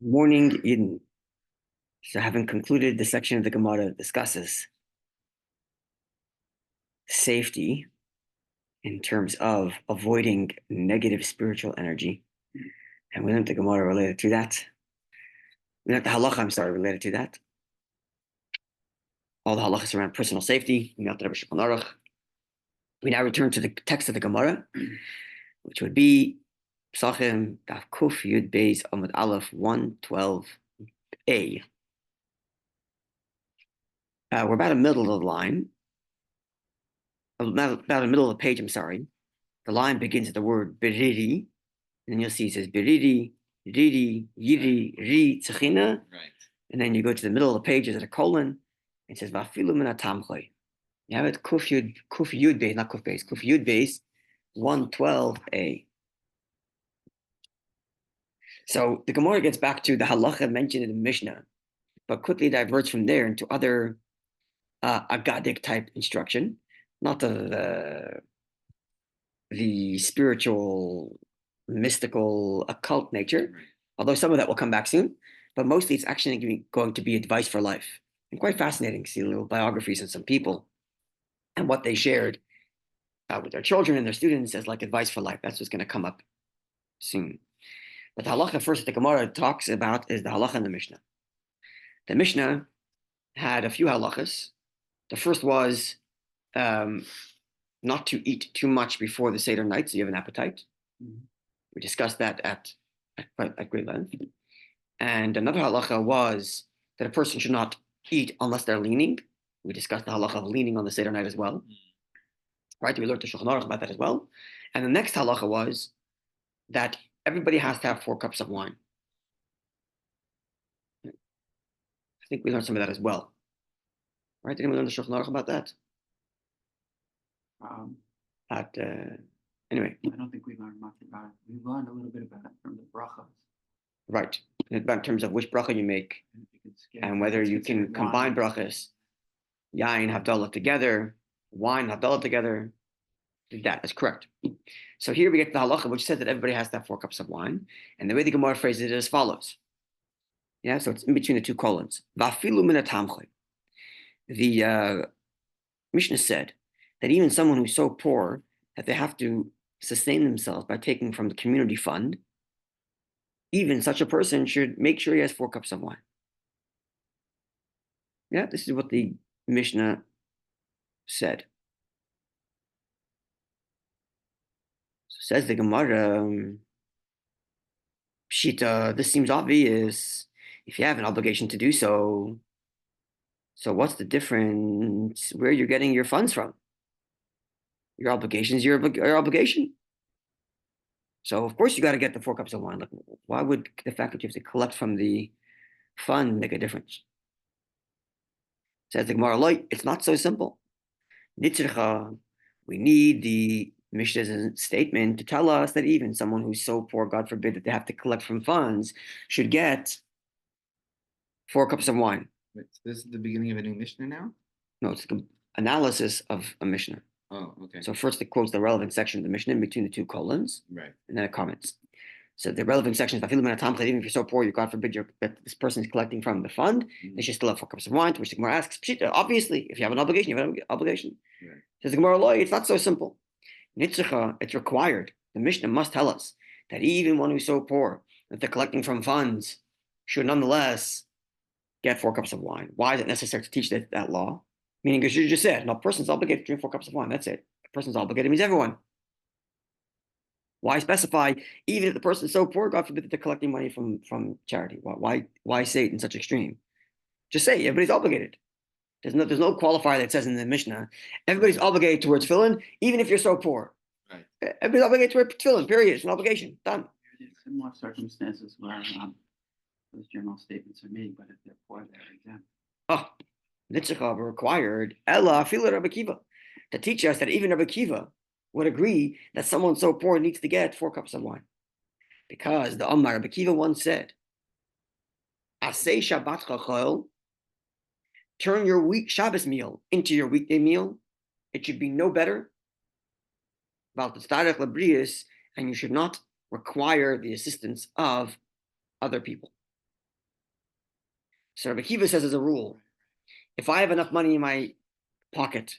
Morning Eden. So having concluded the section of the Gemara that discusses safety in terms of avoiding negative spiritual energy, and we learned the Gemara related to that. We learned the halacha, related to that. All the halachas around personal safety. We now return to the text of the Gemara, which would be Psachim Daf Kuf Yud Beis Amud Aleph 112a. We're about the middle of the line, about the middle of the page, I'm sorry. The line begins with the word beriri, and you'll see it says beriri, riri, yiri, ri, tzechina. Right. And then you go to the middle of the page, there's a colon, it says vafilu min hatamchoi. You have it kuf yud beis, not kuf beis, kuf yud beis, 112a. So the Gemara gets back to the halacha mentioned in the Mishnah, but quickly diverts from there into other agadic type instruction, not the spiritual, mystical, occult nature, Right. Although some of that will come back soon, but mostly it's actually going to be advice for life. And quite fascinating to see little biographies of some people and what they shared with their children and their students as like advice for life. That's what's going to come up soon. But the halacha first that the Gemara talks about is the halacha in the Mishnah. The Mishnah had a few halachas. The first was not to eat too much before the Seder night, so you have an appetite. Mm-hmm. We discussed that at great length. And another halacha was that a person should not eat unless they're leaning. We discussed the halacha of leaning on the Seder night as well. Mm-hmm. Right? We learned the Shulchan Aruch about that as well. And the next halacha was that everybody has to have 4 cups of wine. I think we learned some of that as well. Right? Didn't we learn the Shulchan Aruch about that? Anyway. I don't think we learned much about it. We learned a little bit about it from the brachas. Right. In terms of which bracha you make and whether you can combine brachas, yain, havdalah together, wine, havdalah together. That's correct. So here we get the halacha, which says that everybody has to have 4 cups of wine. And the way the Gemara phrases it is as follows. Yeah, so it's in between the two colons. Vafilu min hatamchoi. The Mishnah said that even someone who's so poor that they have to sustain themselves by taking from the community fund, even such a person should make sure he has 4 cups of wine. Yeah, this is what the Mishnah said. So says the Gemara, Pshita, this seems obvious. If you have an obligation to do so, what's the difference where you're getting your funds from? Your obligation is your obligation. So of course you got to get the 4 cups of wine. Like, why would the fact that you have to collect from the fund make a difference? Says the Gemara, it's not so simple. Nitzircha, we need the Mishnah's statement to tell us that even someone who's so poor, God forbid, that they have to collect from funds, should get 4 cups of wine. Wait, so this is the beginning of a new Mishnah now? No, it's the analysis of a Mishnah. Oh, okay. So first it quotes the relevant section of the Mishnah in between the two colons, right, and then it comments. So the relevant section is, even if you're so poor, God forbid, that this person is collecting from the fund, they should still have 4 cups of wine, to which the Gemara asks, obviously, if you have an obligation, you have an obligation. Right. Says the Gemara, it's not so simple. Nitzcha, it's required. The Mishnah must tell us that even one who's so poor that they're collecting from funds should nonetheless get 4 cups of wine. Why is it necessary to teach that law? Meaning, as you just said, no person's obligated to drink 4 cups of wine. That's it. A person's obligated means everyone. Why specify, even if the person's so poor, God forbid, that they're collecting money from charity? Why say it in such extreme? Just say everybody's obligated. There's no qualifier that says in the Mishnah, everybody's obligated towards tefillin, even if you're so poor. Right. Everybody's obligated towards tefillin, period. It's an obligation. Done. There's similar circumstances where those general statements are made, but if they're poor, they're exempt. Nitzchav required Ella Fila Rabbi Akiva to teach us that even Rabbi Akiva would agree that someone so poor needs to get 4 cups of wine. Because the Rabbi Akiva once said, Asay Shabbat Chachol, turn your Shabbos meal into your weekday meal. It should be no better. And you should not require the assistance of other people. So Rabbi Akiva says as a rule, if I have enough money in my pocket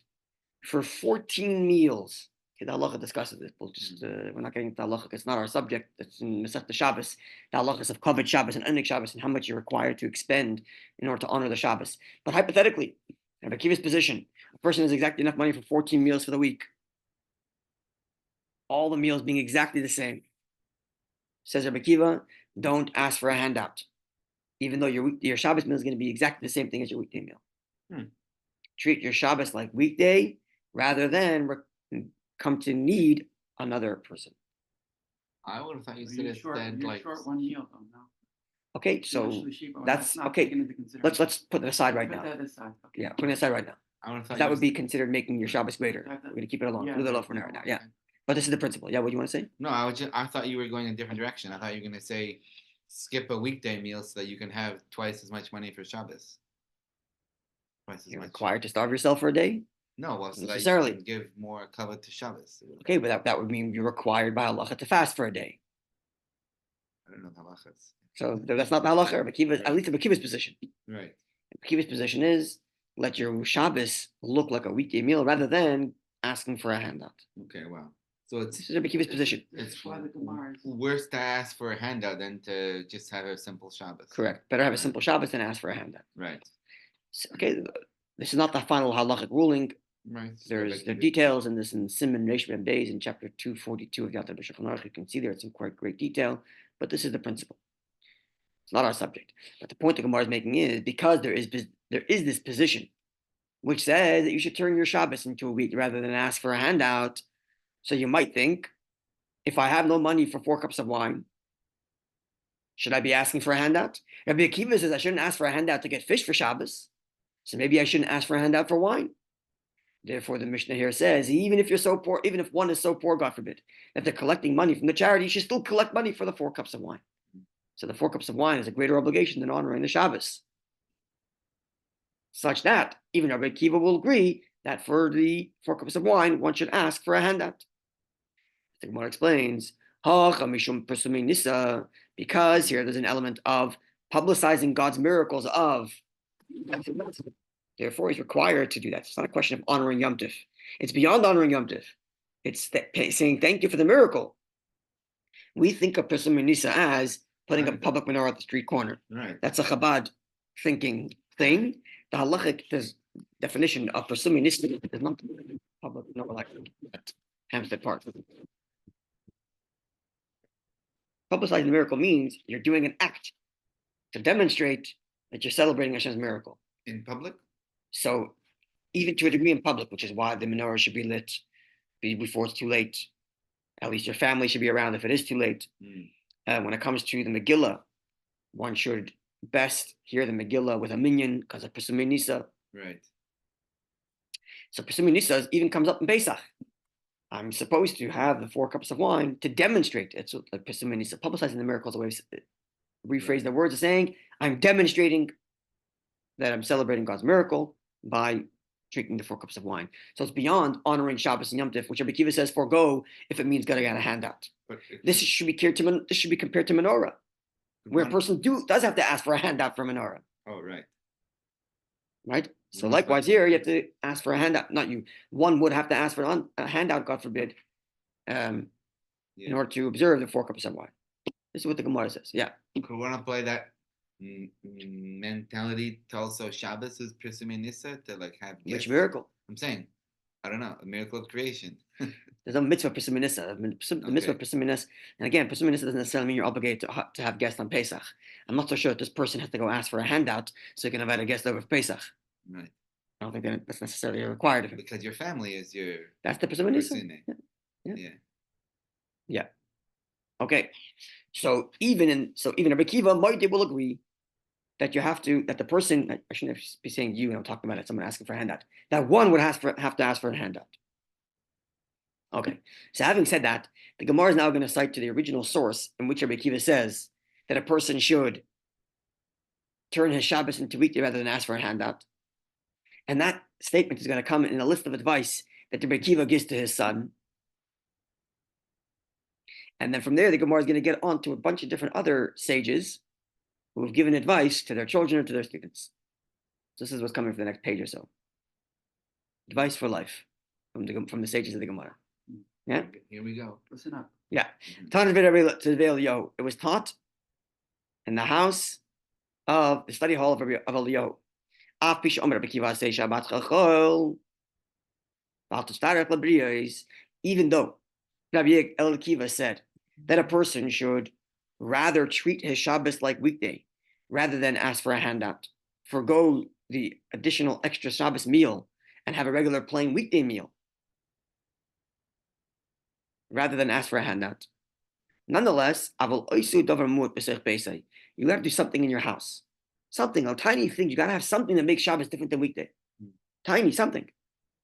for 14 meals, okay, the halacha discusses it. We'll just we're not getting into the halacha. It's not our subject. It's in Masechta Shabbos. The halachas of covet Shabbos and Enik Shabbos and how much you're required to expend in order to honor the Shabbos. But hypothetically, Rabbi Akiva's position, a person has exactly enough money for 14 meals for the week. All the meals being exactly the same. Says Rabbi Akiva, don't ask for a handout, even though your Shabbos meal is going to be exactly the same thing as your weekday meal. Treat your Shabbos like weekday rather than come to need another person. I would have thought you said You're it short, said you're like. short one meal though, no? Okay, so that's not okay. taken into consideration. Let's put that aside right Put now. that aside, okay. Yeah, putting it aside right now. I would have thought That you would be said- considered making your Shabbos greater. We're going to keep it alone. Yeah. Leave it alone for now. Right now. Yeah, but this is the principle. Yeah, what do you want to say? No, I thought you were going in a different direction. I thought you were going to say skip a weekday meal so that you can have twice as much money for Shabbos. Twice as You're much. required to starve yourself for a day. No, well, so that you Necessarily. can give more cover to Shabbos. Okay, but that would mean you're required by halacha to fast for a day. I don't know the halachas. So that's not the halacha. Rabbi Akiva, at least Rabbi Akiva's position. Right. Rabbi Akiva's position is let your Shabbos look like a weekday meal rather than asking for a handout. Okay, wow. So it's This is Rabbi Akiva's position. it's why the Gemara is- worse to ask for a handout than to just have a simple Shabbos. Correct. Better have a simple Shabbos than ask for a handout. Right. So, okay, this is not the final halachic ruling. Right. There are details in this in Siman Reish Mem Beis in chapter 242 of Yad B'Shulchan Aruch. You can see there it's in quite great detail, but this is the principle. It's not our subject. But the point the Gemara is making is because there is this position which says that you should turn your Shabbos into a week rather than ask for a handout. So you might think, if I have no money for 4 cups of wine, should I be asking for a handout? Rabbi Akiva says I shouldn't ask for a handout to get fish for Shabbos. So maybe I shouldn't ask for a handout for wine. Therefore, the Mishnah here says, even if you're so poor, even if one is so poor, God forbid, that they're collecting money from the charity, you should still collect money for the 4 cups of wine. So the 4 cups of wine is a greater obligation than honoring the Shabbos. Such that even Rabbi Akiva will agree that for the 4 cups of wine, one should ask for a handout. The Gemara explains, because here there's an element of publicizing God's miracles of. Therefore, he's required to do that. It's not a question of honoring Yom Tov. It's beyond honoring Yom Tov. It's saying thank you for the miracle. We think of Pesum Nisa as putting a public menorah at the street corner. Right. That's a Chabad thinking thing. The halachic definition of Pesum Nisa is not public menorah like at Hampstead Park. Publicizing the miracle means you're doing an act to demonstrate that you're celebrating Hashem's miracle. In public? So even to a degree in public, which is why the menorah should be lit before it's too late. At least your family should be around if it is too late. When it comes to the Megillah, one should best hear the Megillah with a minyan because of Pesum Nisa. Right. So Pesum Nisa even comes up in Pesach. I'm supposed to have the 4 cups of wine to demonstrate. It's like Pesum Nisa, publicizing the miracles. The way rephrase the words of saying, I'm demonstrating that I'm celebrating God's miracle by drinking the 4 cups of wine. So it's beyond honoring Shabbos and Yom Tov, which Rabbi Akiva says forego if it means getting a handout. But This should be compared to menorah, where a person does have to ask for a handout for menorah. Oh, right. Right? So Most likewise likely. here, you have to ask for a handout. Not you. One would have to ask for a handout, God forbid, in order to observe the 4 cups of wine. This is what the Gemara says. Yeah. Could one apply that mentality to also Shabbos is Pesum Nisa to like have Which gifts? miracle? I'm saying, I don't know, a miracle of creation. There's a mitzvah Pesum Nisa. The mitzvah Okay. Pesum Nisa. And again, Pesum Nisa doesn't necessarily mean you're obligated to have guests on Pesach. I'm not so sure that this person has to go ask for a handout so you can invite a guest over for Pesach. Right. I don't think that's necessarily required of him. Because your family is your That's the Pesum Nisa. Pesune. Yeah. Yeah. Okay. So even Rabbi Akiva, Moide will agree that that the person, I shouldn't be saying you, and I'm talking about it, someone asking for a handout, that one would have to ask for a handout. Okay. So having said that, the Gemara is now going to cite to the original source in which Rabbi Akiva says that a person should turn his Shabbos into weekday rather than ask for a handout. And that statement is going to come in a list of advice that Rabbi Akiva gives to his son. And then from there, the Gemara is going to get on to a bunch of different other sages who have given advice to their children or to their students. So this is what's coming for the next page or so. Advice for life from the sages of the Gemara. Yeah. Here we go. Listen up. Yeah. It was taught in the house of the study hall of Eliyahu. Even though Rabbi Akiva said that a person should rather treat his Shabbos like weekday rather than ask for a handout, forgo the additional extra Shabbos meal and have a regular plain weekday meal rather than ask for a handout. Nonetheless, you got to do something in your house. Something, a tiny thing. You got to have something that makes Shabbos different than weekday. Tiny something.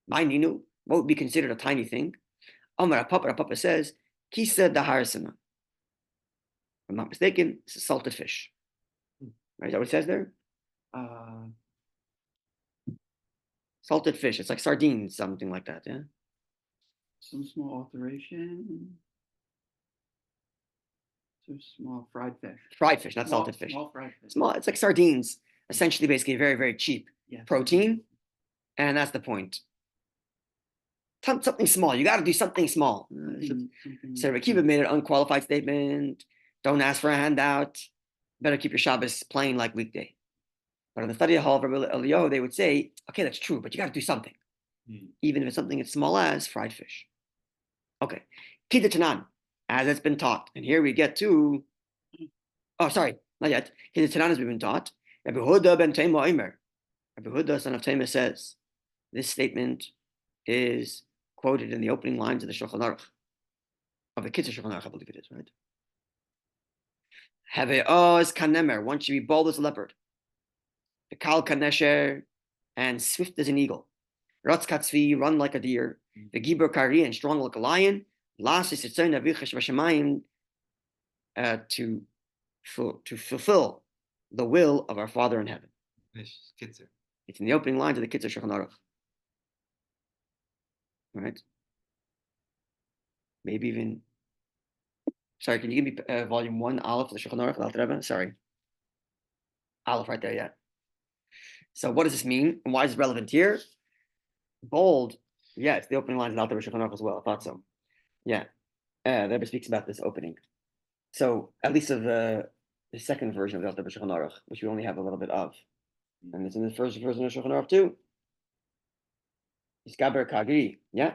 My Ninu, what would be considered a tiny thing? Amar Papa says, Kisa daharsana. If I'm not mistaken, it's a salted fish. Right? Is that what it says there? Salted fish. It's like sardines, something like that. Yeah. Some small alteration. Some small fried fish. Fried fish, not salted fish. Small fried fish. Small. It's like sardines. Essentially, basically, very, very cheap protein, and that's the point. Something small. You got to do something small. So Rabbi Akiva made an unqualified statement. Don't ask for a handout. Better keep your Shabbos plain like weekday. But in the study hall of Rabbi Eliyahu, they would say, okay, that's true, but you got to do something. Even if it's something as small as fried fish. Okay. Kidda Tanan, as it's been taught. And here we get to, not yet. Kidda Tanan has been taught. Rabbi Huda ben Tema Omer. Rabbi Huda, son of Tema, says, this statement is quoted in the opening lines of the Shulchan Aruch, of the Kitzur Shulchan Aruch, I believe it is, right? Have'oz kanemer, one should be bold as a leopard. The kal kanesher, and swift as an eagle. Ratz katzvi, run like a deer. The gibor kari, and strong like a lion. Las is to fulfill the will of our Father in heaven. It's in the opening lines of the Kitzur Shulchan Aruch. Right? Maybe even. Sorry, can you give me volume 1, Aleph, the Shulchan Aruch, Alter Rebbe? Sorry. Aleph right there, yeah. So what does this mean? And why is it relevant here? Bold. Yeah, it's the opening lines of Alter Rebbe Shulchan Aruch as well. I thought so. Yeah. The Rebbe speaks about this opening. So at least of the second version of the Alter Rebbe Shulchan Aruch, which we only have a little bit of. And it's in the first version of Shulchan Aruch too. Iskaber Kagri, yeah?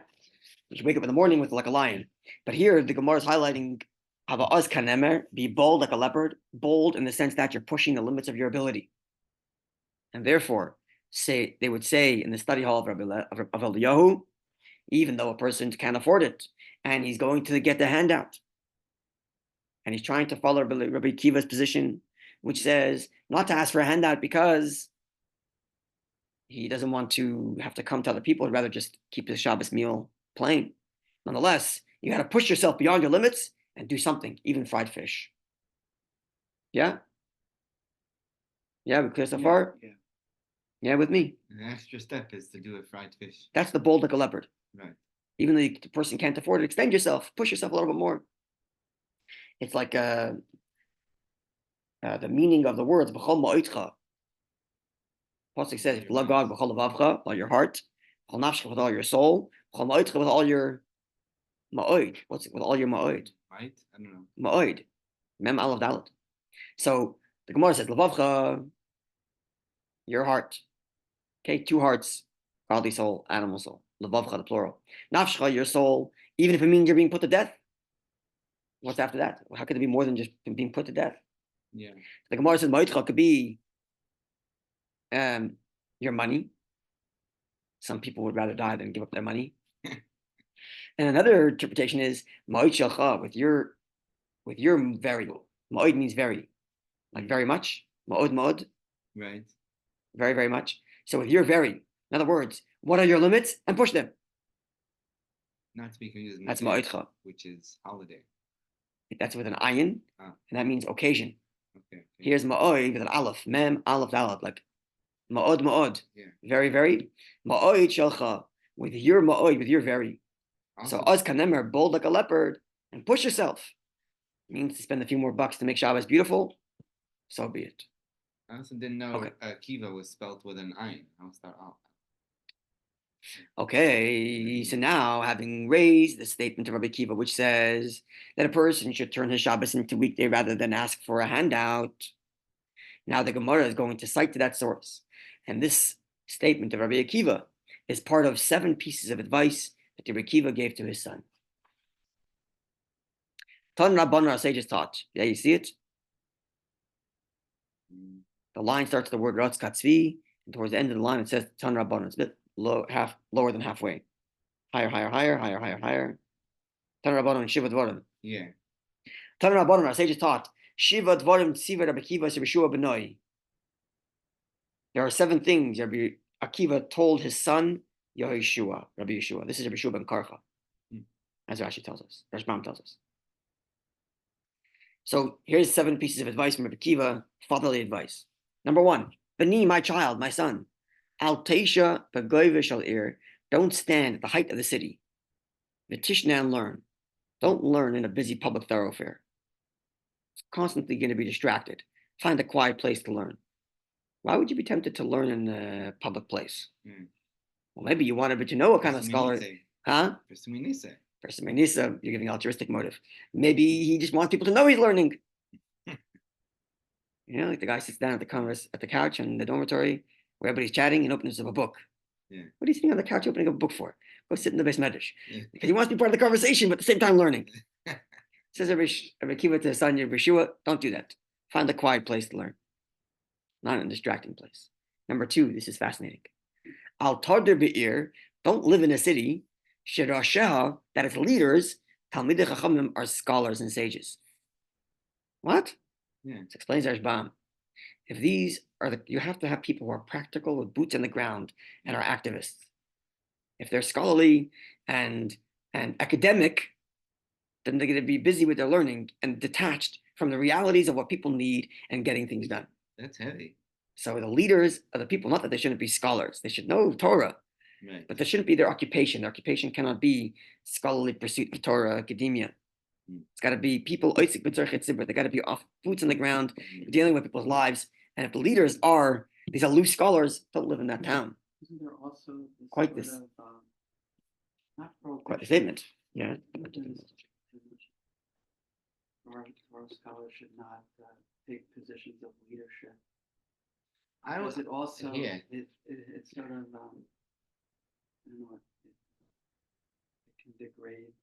You should wake up in the morning with like a lion. But here the Gemara is highlighting Hava'az kanemer, be bold like a leopard, bold in the sense that you're pushing the limits of your ability. And therefore, they would say in the study hall of Eliyahu, even though a person can't afford it, and he's going to get the handout, and he's trying to follow Rabbi Akiva's position, which says not to ask for a handout because he doesn't want to have to come to other people, he'd rather just keep his Shabbos meal plain. Nonetheless, you got to push yourself beyond your limits and do something, even fried fish. Yeah? Yeah, we clear so far? Yeah. Yeah, with me. The extra step is to do a fried fish. That's the bold like a leopard. Right. Even though the person can't afford it, extend yourself, push yourself a little bit more. It's like the meaning of the words, B'chol ma'oitcha. Pasuk says, if you love God, B'chol levavcha, all your heart, B'chol nafshcha, with all your soul, B'chol ma'oitcha, with all your ma'oid. What's it? With all your ma'oid. Right? I don't know. Ma'oid. Mem aleph dalet. So the Gemara says, levavcha, your heart. Okay, 2 hearts, godly soul, animal soul. Levavcha, the plural. Nafshcha, your soul, even if it means you're being put to death. What's after that? How could it be more than just being put to death? Yeah. The Gemara says, ma'oitcha could be your money. Some people would rather die than give up their money. And another interpretation is ma'od shelcha, with your very. Ma'od means very, like very much. Ma'od. Right. Very, very much. So with your very, in other words, what are your limits and push them. Not to be confused with That's Ma'od, ma'odcha. which is holiday. That's with an ayin, and that means occasion. Okay. Here's ma'od with an aleph, mem aleph dalet, like ma'od. Yeah. Very, very. Ma'od shelcha, with your ma'od, with your very. So az kanemer, bold like a leopard, and push yourself. It means to spend a few more bucks to make Shabbos beautiful. so be it. I also didn't know Okay. Akiva was spelled with an ayin. I was thought, oh, Okay, so now having raised the statement of Rabbi Akiva, which says that a person should turn his Shabbos into weekday rather than ask for a handout, now the Gemara is going to cite to that source. And this statement of Rabbi Akiva is part of 7 pieces of advice that Rabbi Akiva gave to his son. Tan Rabbanan, our sages taught. Yeah, you see it? The line starts with the word Ratz Katzvi, and towards the end of the line it says Tan Rabbanan. It's a bit lower than halfway. Higher. Tan Rabbanan, Shiva Dvarim. yeah. Tan Rabbanan, our sages taught. Shiva Dvarim Tziva Rabbi Akiva Yeshua Benoi. There are 7 things Rabbi Akiva told his son Yehoshua, Rabbi Yehoshua. This is Rabbi Yehoshua ben Karcha, as Rashi tells us, Rashbam tells us. So here's 7 pieces of advice from Rabbi Akiva, fatherly advice. Number 1, Bani, my child, my son, Al Teisha Begoiva Shal Ir, don't stand at the height of the city. V'tishna and learn. Don't learn in a busy public thoroughfare. It's constantly going to be distracted. Find a quiet place to learn. Why would you be tempted to learn in a public place? Well, maybe you wanted to know what kind of scholar. Huh? For Seminisa, you're giving altruistic motive. Maybe he just wants people to know he's learning. Like the guy sits down at the couch in the dormitory where everybody's chatting and opens up a book. Yeah. What are you sitting on the couch opening up a book for? Go sit in the base medrash. Yeah. Because he wants to be part of the conversation, but at the same time learning. Says Rabbi Akiva to his son Yehoshua, don't do that. Find a quiet place to learn, not a distracting place. Number 2, this is fascinating. Al Tarder Be'ir, don't live in a city, Shirasheha, that its leaders, Talmidei Chachamim, are scholars and sages. What? Yeah. It explains Rashbam. If these are you have to have people who are practical with boots on the ground and are activists. If they're scholarly and academic, then they're going to be busy with their learning and detached from the realities of what people need and getting things done. That's heavy. So the leaders are the people, not that they shouldn't be scholars. They should know Torah, right, but that shouldn't be their occupation. Their occupation cannot be scholarly pursuit of Torah, academia. It's got to be people, they got to be off boots on the ground, dealing with people's lives. And if the leaders are these aloof scholars, don't live in that town. Isn't there also quite this? Quite a statement. Yeah. Torah scholars should not take positions of leadership. I was it also yeah. It's sort of I don't know, it can degrade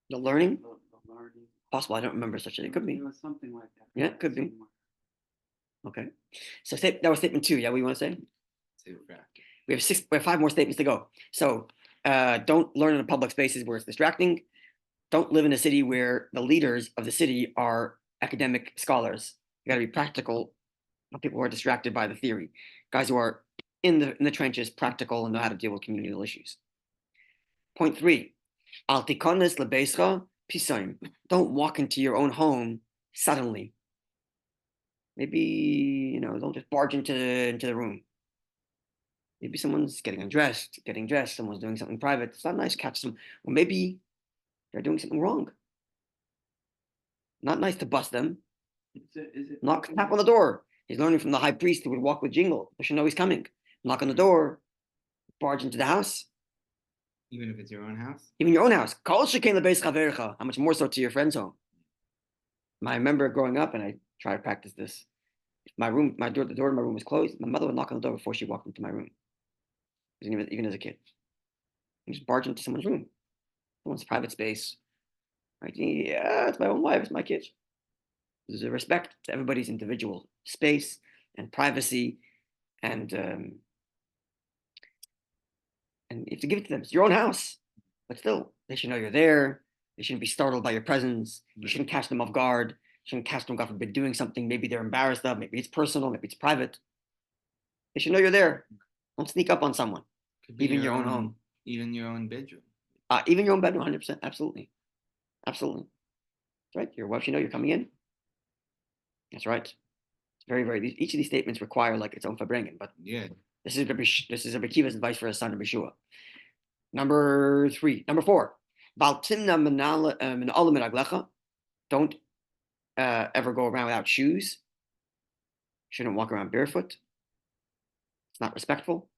the learning. The learning. Possible. I don't remember such a thing. It could be. It was something like that. Yeah, it could be. Okay. So that was statement 2. Yeah, what do you want to say? We have 5 more statements to go. So don't learn in public spaces where it's distracting. Don't live in a city where the leaders of the city are academic scholars. You got to be practical. Not people who are distracted by the theory. Guys who are in the trenches, practical, and know how to deal with communal issues. Point 3. Al tikones lebeischa pisaim. Don't walk into your own home suddenly. Maybe, don't just barge into the room. Maybe someone's getting dressed, someone's doing something private. It's not nice to catch them. Or maybe they're doing something wrong. Not nice to bust them. Tap on the door. He's learning from the high priest who would walk with jingle. They should know he's coming. Knock on the door, barge into the house. Even if it's your own house? Even your own house. How much more so to your friend's home? I remember growing up, and I try to practice this. If the door to my room was closed, my mother would knock on the door before she walked into my room. Even as a kid. You just barge into someone's room. Someone's private space. Right? Yeah, it's my own wife, it's my kids. There's a respect to everybody's individual space and privacy, and you have to give it to them. It's your own house, but still, they should know you're there. They shouldn't be startled by your presence. You shouldn't catch them off guard. You shouldn't catch them, God forbid, doing something. Maybe they're embarrassed of. Maybe it's personal. Maybe it's private. They should know you're there. Don't sneak up on someone, even your own home, even your own bedroom. Even your own bedroom, 100%, absolutely. That's right. Your wife should know you're coming in. That's right. It's very, very. Each of these statements require its own farbrengen, but yeah, this is Rabbi Akiva's advice for his son Rabbi Yehoshua. Number 4. Don't ever go around without shoes. Shouldn't walk around barefoot. It's not respectful.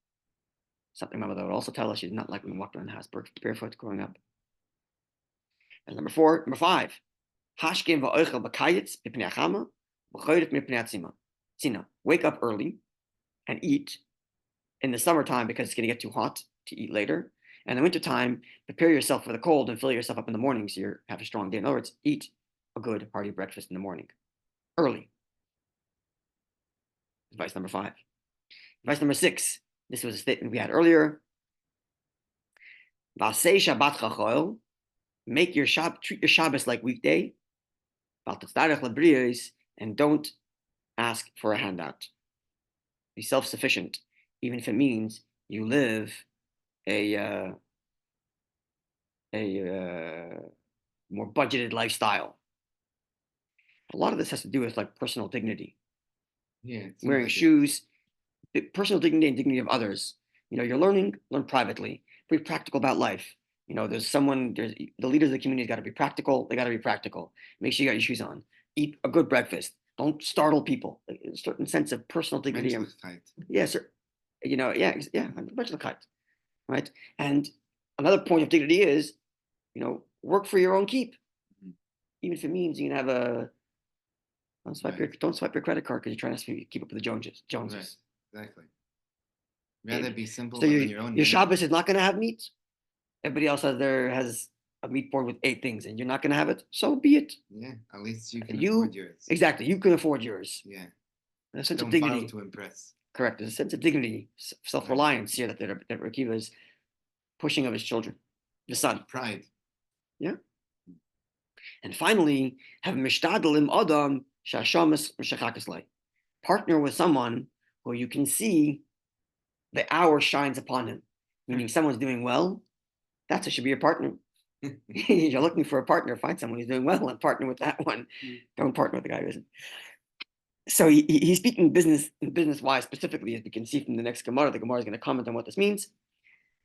Something my mother would also tell us. She did not like when we walked around the house barefoot growing up. And number 5. Hashkim va'oichel b'kayitz mipnei achama v'choyret mipnei atzima. Tzina, wake up early and eat in the summertime because it's going to get too hot to eat later. And in the wintertime, prepare yourself for the cold and fill yourself up in the morning so you have a strong day. In other words, eat a good hearty breakfast in the morning, early. Advice number 5. Advice number 6. This was a statement we had earlier. Vasei Shabbat chachoil. Make your treat your Shabbos like weekday. And don't ask for a handout. Be self-sufficient, even if it means you live a more budgeted lifestyle. A lot of this has to do with like personal dignity. Yeah, Wearing shoes, personal dignity and dignity of others. You're learn privately. Be practical about life. There's the leaders of the community got to be practical. They got to be practical. Make sure you got your shoes on. Eat a good breakfast. Don't startle people. A certain sense of personal dignity. Yes, sir. Right. And another point of dignity is, work for your own keep, even if it means you can have don't swipe your credit card because you're trying to keep up with the Joneses. Right. Exactly. Rather be simple so within your own. Your Shabbos is not going to have meat. Everybody else has a meat board with 8 things, and you're not going to have it. So be it. Yeah, at least you can afford yours. Exactly, you can afford yours. Yeah. There's a sense Don't of dignity borrow to impress. Correct. There's a sense of dignity, self-reliance here that Rabbi Akiva is pushing of his children, the son. Pride. Yeah. And finally, have mishtadlim adam shashamas mishachakaslay. Partner with someone who you can see the hour shines upon him, meaning someone's doing well. That's who should be your partner. You're looking for a partner, find someone who's doing well and partner with that one. Don't partner with the guy who isn't. So he's speaking business-wise specifically, as we can see from the next Gemara. The Gemara is going to comment on what this means.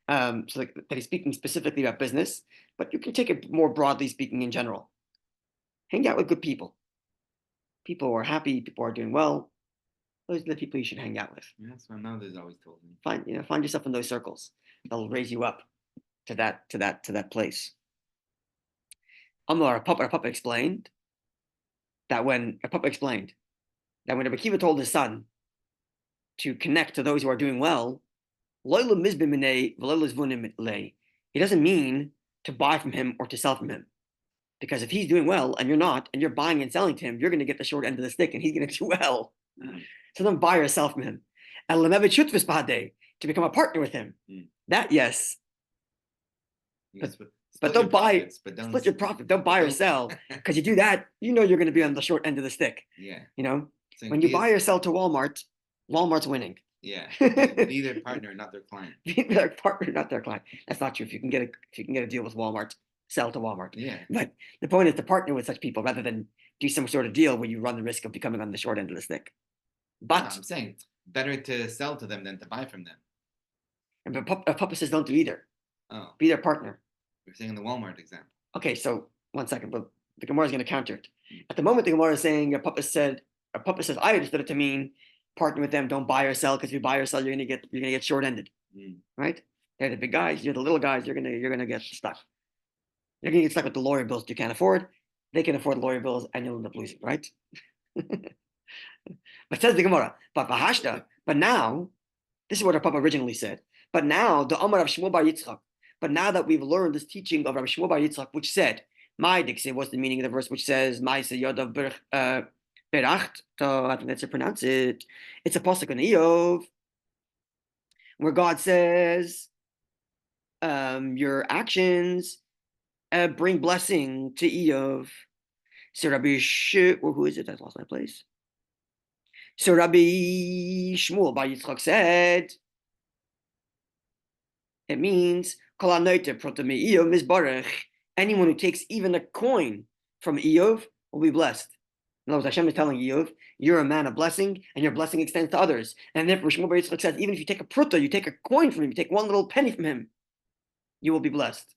So that he's speaking specifically about business, but you can take it more broadly speaking in general. Hang out with good people. People who are happy, people who are doing well. Those are the people you should hang out with. Yeah, that's what my mother's always told me. Find yourself in those circles. They'll raise you up to that place. Our Papa explained that when Rabbi Akiva told his son to connect to those who are doing well, he doesn't mean to buy from him or to sell from him. Because if he's doing well and you're not, and you're buying and selling to him, you're going to get the short end of the stick and he's going to do well. So don't buy or sell from him. To become a partner with him. That, yes. But don't buy, split your profit. Don't buy or sell. Because you do that, you're going to be on the short end of the stick. Yeah. So when you buy or sell to Walmart, Walmart's winning. Yeah. Be their partner, not their client. Be their partner, not their client. That's not true. If you can get a deal with Walmart, sell to Walmart. Yeah. But the point is to partner with such people rather than do some sort of deal where you run the risk of becoming on the short end of the stick. But no, I'm saying it's better to sell to them than to buy from them. And Papa says don't do either. Oh. Be their partner. We're saying the Walmart example. Okay, so 1 second, but the Gemara is going to counter it. At the moment, the Gemara is saying Papa says I understood it to mean partner with them, don't buy or sell, because if you buy or sell, you're gonna get short-ended. Right? They're the big guys, you're the little guys, you're gonna get stuck. You're gonna get stuck with the lawyer bills you can't afford. They can afford lawyer bills and you'll end up losing, right? But says the Gemara, but now, this is what our Papa originally said. But now the Amar of Shmuel Bar Yitzchak. But now that we've learned this teaching of Rabbi Shmuel Bar Yitzchak, which said, "My dixie," what's the meaning of the verse which says, "My yodav beracht." I think that's to pronounce it. It's a pasuk in Eov, where God says, "Your actions bring blessing to Eov." So Rabbi who is it? I lost my place. So Rabbi Shmuel Bar Yitzchak said, it means anyone who takes even a coin from Eov will be blessed. In other words, Hashem is telling Eov, you're a man of blessing, and your blessing extends to others. And therefore, Shmuel Bar Yitzchak says, even if you take a pruta, you take a coin from him, you take one little penny from him, you will be blessed.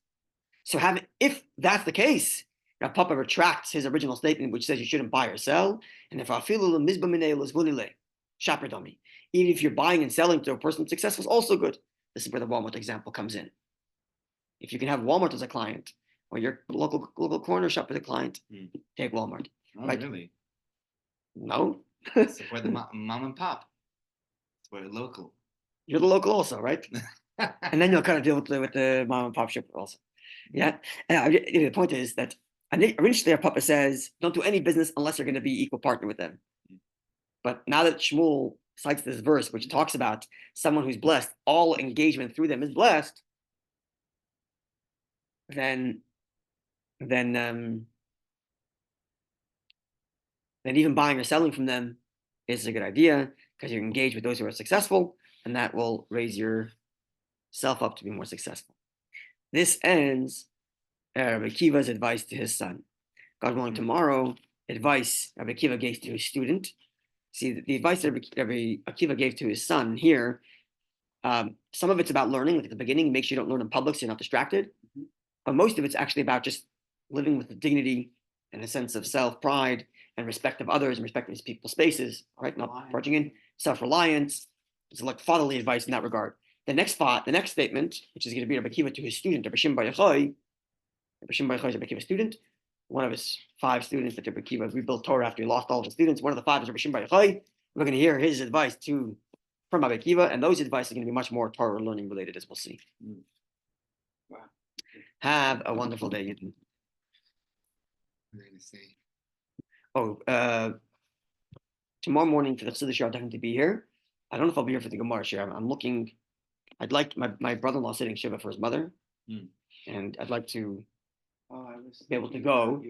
So if that's the case, Rav Papa retracts his original statement, which says you shouldn't buy or sell. And if shopper dummy. Even if you're buying and selling to a person that's successful, is also good. This is where the Walmart example comes in. If you can have Walmart as a client, or your local corner shop as a client, take Walmart. Oh, right? really? No, Support the mom and pop. Support local. you're the local also, right? And then you'll kind of deal with the mom and pop shop also. Yeah. And the point is that originally our Papa says, don't do any business unless you're going to be equal partner with them. But now that Shmuel cites this verse, which talks about someone who's blessed, all engagement through them is blessed, then even buying or selling from them is a good idea because you're engaged with those who are successful, and that will raise yourself up to be more successful. This ends Rabbi Akiva's advice to his son. God willing, tomorrow, advice Rabbi Akiva gave to his student. See, the advice that Rabbi Akiva gave to his son here, some of it's about learning, like at the beginning, make sure you don't learn in public so you're not distracted. But most of it's actually about just living with the dignity and a sense of self-pride and respect of others and respect of people's spaces, right? Not barging in, self-reliance. It's like fatherly advice in that regard. The next statement, which is going to be Rabbi Akiva to his student, Rabbi Shimon Bar Yochai. Rabbi Shimon Bar Yochai is Rabbi Akiva's student. One of his 5 students that Rabbi Akiva rebuilt Torah after he lost all of his students. One of the 5 is Rabbi Shimon Bar Yochai. We're going to hear his advice from Rabbi Akiva, and those advice are going to be much more Torah learning related, as we'll see. Wow. Have a wonderful day, Yidden. What are you gonna say? Oh, tomorrow morning for the Chassidus Shir, I'm definitely to be here. I don't know if I'll be here for the Gemara Shir. I'm looking. I'd like my brother-in-law sitting Shiva for his mother, and I'd like to be able to go.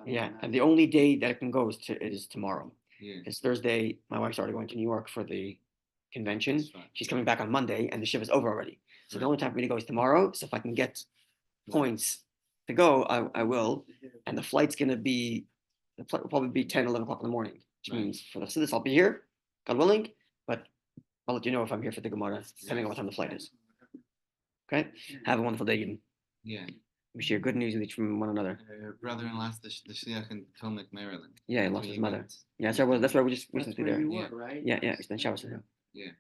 Yeah, and the only day that I can go is tomorrow. Yeah. It's Thursday. My wife's already going to New York for the convention. That's fine. She's coming back on Monday, and the Shiva is over already. So the only time for me to go is tomorrow. So if I can get points to go, I will. And the flight's going to be, the flight will probably be 10, 11 o'clock in the morning, which means for the Chassidus, I'll be here, God willing. But I'll let you know if I'm here for the Gemara, depending on what time the flight is. Okay? Have a wonderful day, Eden. Yeah. We share good news with each from one another. Brother-in-law's the shliach in Potomac, Maryland. Yeah, he lost his mother. Immigrants. Yeah, that's why we just That's recently where there. you Yeah. were, right? Yeah, we spent Shabbos with him. Yeah.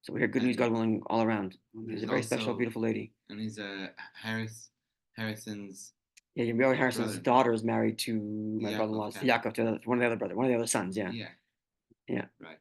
So we hear good news, God willing, all around. She's a very Also- special, beautiful lady. And he's Harrison's. Yeah, Rabbi Harrison's Brother. daughter is married to my Yaakov, brother-in-law's okay. Yaakov, to one of the other sons. Yeah. Yeah. Yeah. Right.